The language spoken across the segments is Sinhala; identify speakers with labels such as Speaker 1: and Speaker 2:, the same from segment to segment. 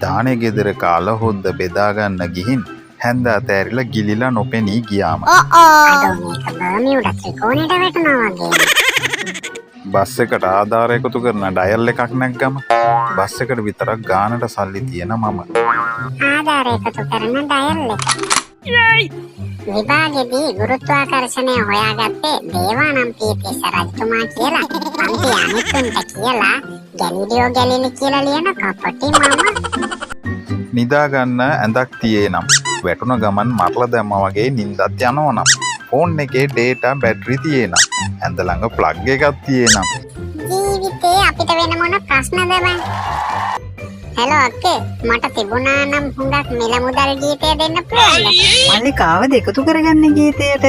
Speaker 1: දානේ ගෙදර කාලා හොද්ද බෙදා ගන්න ගිහින් හැන්ද අතෑරිලා ගිලිලා නොපෙනී ගියාම බස් එකට ආධාර එකතු කරන ඩයල් එකක් නැග්ගම බස් එකට විතරක් ගානට සල්ලි තියෙන මම
Speaker 2: ආධාර එකතු කරන ඩයල් එක විභාගෙදී ගුරුත්වාකර්ෂණය හොයාගත්තේ දේවානම් පීතිස්ස රජතුමා කියලා පන්ති අනිත්තුන්ට කියලා ගැලිලියෝ ගැලිලි කියලා ලියන කපටි මම
Speaker 1: නිදාගන්න ඇඳක් තියේ නම් වැටුණ ගමන් මරලා දැම්මා වගේ නිින්දත් යනවා නම් ෆෝන් එකේ ඩේටා බැටරි තියේ නම් ඇඳ ළඟ ප්ලග් එකක් තියේ නම්
Speaker 2: ජීවිතේ අපිට වෙන මොන ප්‍රශ්නද බං හෙලෝ අක්කේ මට තිබුණා නම් හුඟක් මිල මුදල් ගීතය දෙන්න පුළුවන්ද
Speaker 3: මල්ලිකාව දෙකතු කරගන්න ගීතයට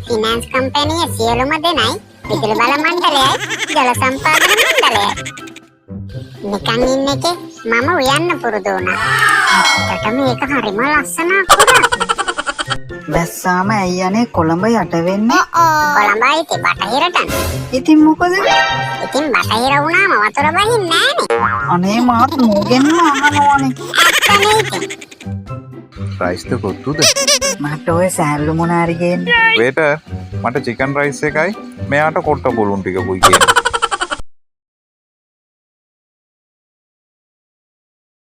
Speaker 2: ෆිනෑන්ස් කම්පැනියේ සියලුම දෙනයි විදුලි බල මණ්ඩලයයි ජල සම්පාදන මණ්ඩලයයි නිකන් ඉන්න එකේ මම උයන්න පුරුදු වුණා. ඒකට මේක හරිම ලස්සන අකුරක්.
Speaker 3: බැස්සාම ඇයි යන්නේ කොළඹ යට වෙන්නේ?
Speaker 2: කොළඹයි ඉතින් බටහිරට.
Speaker 3: ඉතින් මොකද?
Speaker 2: ඉතින් බටහිර වුණාම වතුර බහින්නේ නෑනේ.
Speaker 3: අනේ මාත් මෝගෙන්ම අහනවනේ.
Speaker 2: ඇත්තනේ ඉතින්.
Speaker 1: රයිස්ද කොත්තුද?
Speaker 3: මට ඔය සෑල්ලු මොනාරි ගේන්න.
Speaker 1: වේටර් මට චිකන් රයිස් එකයි මෙයාට කොට්ට පුළුන් ටිකකුයි කියන්න.